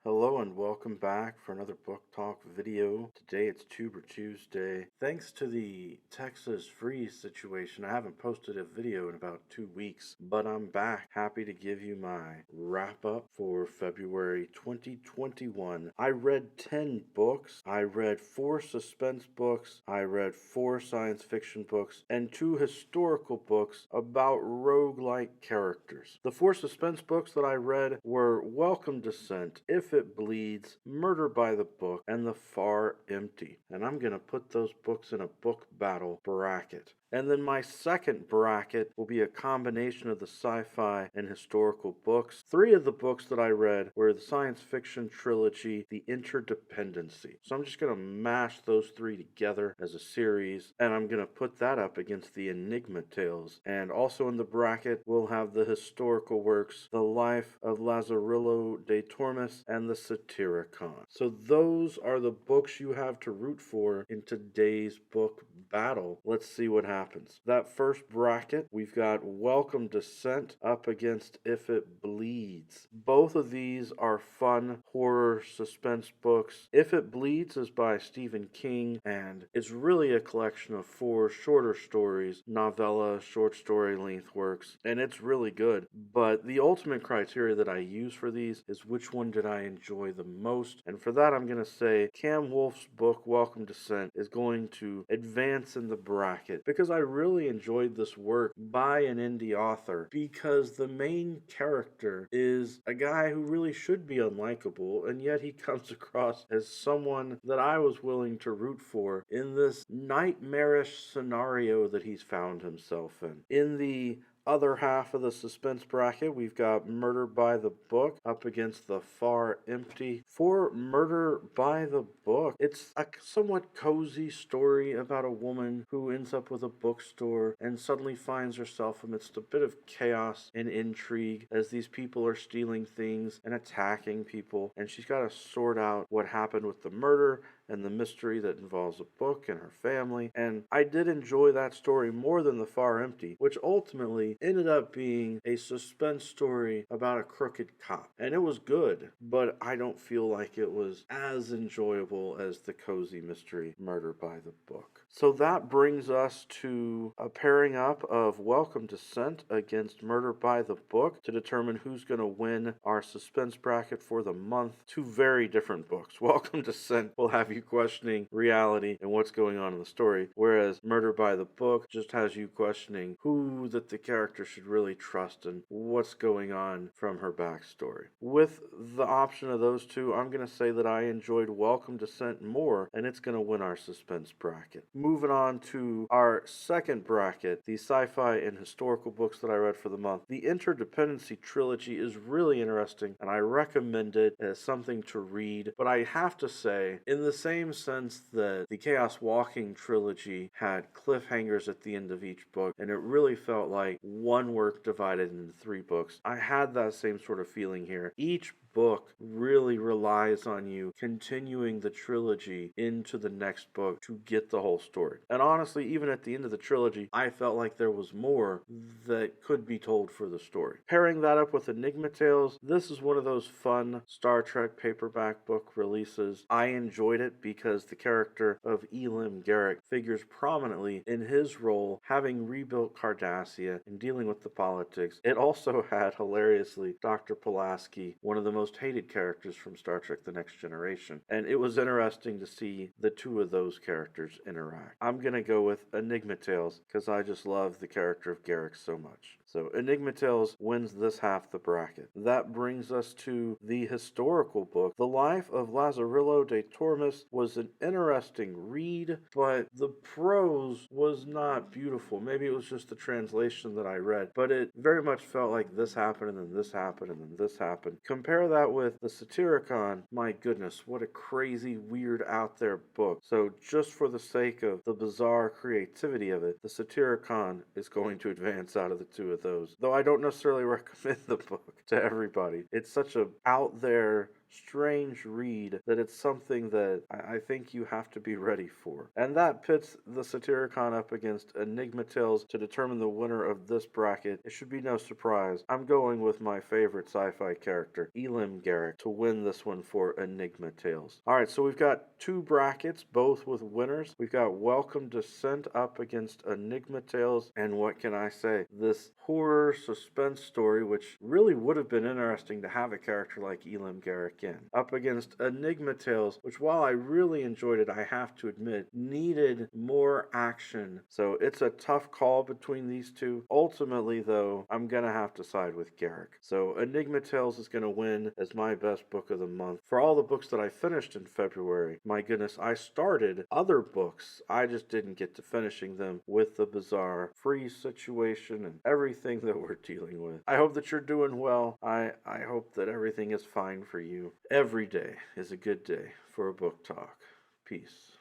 Hello and welcome back for another book talk video. Today it's Tuber Tuesday. Thanks to the Texas freeze situation, I haven't posted a video in about 2 weeks, but I'm back happy to give you my wrap up for February 2021. I read 10 books. I read 4 suspense books. I read 4 science fiction books and 2 historical books about roguelike characters. The 4 suspense books that I read were Welcome Descent, If It Bleeds, Murder by the Book, and The Far Empty. And I'm going to put those books in a book battle bracket. And then my second bracket will be a combination of the sci-fi and historical books. 3 of the books that I read were the science fiction trilogy, The Interdependency. So I'm just going to mash those 3 together as a series, and I'm going to put that up against the Enigma Tales. And also in the bracket, we'll have the historical works, The Life of Lazarillo de Tormes and The Satyricon. So those are the books you have to root for in today's book battle. Let's see what happens. That first bracket, we've got Welcome Descent up against If It Bleeds. Both of these are fun horror suspense books. If It Bleeds is by Stephen King, and it's really a collection of 4 shorter stories, novella, short story length works, and it's really good. But the ultimate criteria that I use for these is which one did I enjoy the most, and for that I'm going to say Cam Wolfe's book Welcome Descent is going to advance in the bracket because I really enjoyed this work by an indie author, because the main character is a guy who really should be unlikable, and yet he comes across as someone that I was willing to root for in this nightmarish scenario that he's found himself in. In the other half of the suspense bracket, we've got Murder by the Book up against The Far Empty. For Murder by the Book, it's a somewhat cozy story about a woman who ends up with a bookstore and suddenly finds herself amidst a bit of chaos and intrigue as these people are stealing things and attacking people, and she's got to sort out what happened with the murder and the mystery that involves a book and her family. And I did enjoy that story more than The Far Empty, which ultimately ended up being a suspense story about a crooked cop. And it was good, but I don't feel like it was as enjoyable as the cozy mystery Murder by the Book. So that brings us to a pairing up of Welcome Descent against Murder by the Book to determine who's going to win our suspense bracket for the month. 2 very different books. Welcome Descent will have you questioning reality and what's going on in the story, whereas Murder by the Book just has you questioning who that the character should really trust and what's going on from her backstory. With the option of those 2, I'm going to say that I enjoyed Welcome Descent more, and it's going to win our suspense bracket. Moving on to our second bracket, the sci-fi and historical books that I read for the month. The Interdependency trilogy is really interesting, and I recommend it as something to read, but I have to say, in the same sense that the Chaos Walking trilogy had cliffhangers at the end of each book, and it really felt like one work divided into 3 books, I had that same sort of feeling here. Each book really relies on you continuing the trilogy into the next book to get the whole story. And honestly, even at the end of the trilogy, I felt like there was more that could be told for the story. Pairing that up with Enigma Tales, this is one of those fun Star Trek paperback book releases. I enjoyed it because the character of Elim Garak figures prominently in his role having rebuilt Cardassia and dealing with the politics. It also had, hilariously, Dr. Pulaski, one of the most hated characters from Star Trek The Next Generation. And it was interesting to see the 2 of those characters interact. I'm going to go with Enigma Tales because I just love the character of Garak so much. So Enigma Tales wins this half the bracket. That brings us to the historical book. The Life of Lazarillo de Tormes was an interesting read, but the prose was not beautiful. Maybe it was just the translation that I read, but it very much felt like this happened and then this happened and then this happened. Compare that with the Satyricon. My goodness, what a crazy, weird, out there book. So just for the sake of the bizarre creativity of it, the Satyricon is going to advance out of the 2 of those. Though I don't necessarily recommend the book to everybody. It's such a out there strange read that it's something that I think you have to be ready for. And that pits the Satyricon up against Enigma Tales to determine the winner of this bracket. It should be no surprise. I'm going with my favorite sci-fi character, Elim Garak, to win this one for Enigma Tales. Alright, so we've got two brackets, both with winners. We've got Welcome Descent up against Enigma Tales, and what can I say? This horror suspense story, which really would have been interesting to have a character like Elim Garak in, up against Enigma Tales, which while I really enjoyed it, I have to admit, needed more action. So it's a tough call between these two. Ultimately, though, I'm gonna have to side with Garak. So Enigma Tales is gonna win as my best book of the month. For all the books that I finished in February, my goodness, I started other books. I just didn't get to finishing them with the bizarre freeze situation and everything that we're dealing with. I hope that you're doing well. I hope that everything is fine for you. Every day is a good day for a book talk. Peace.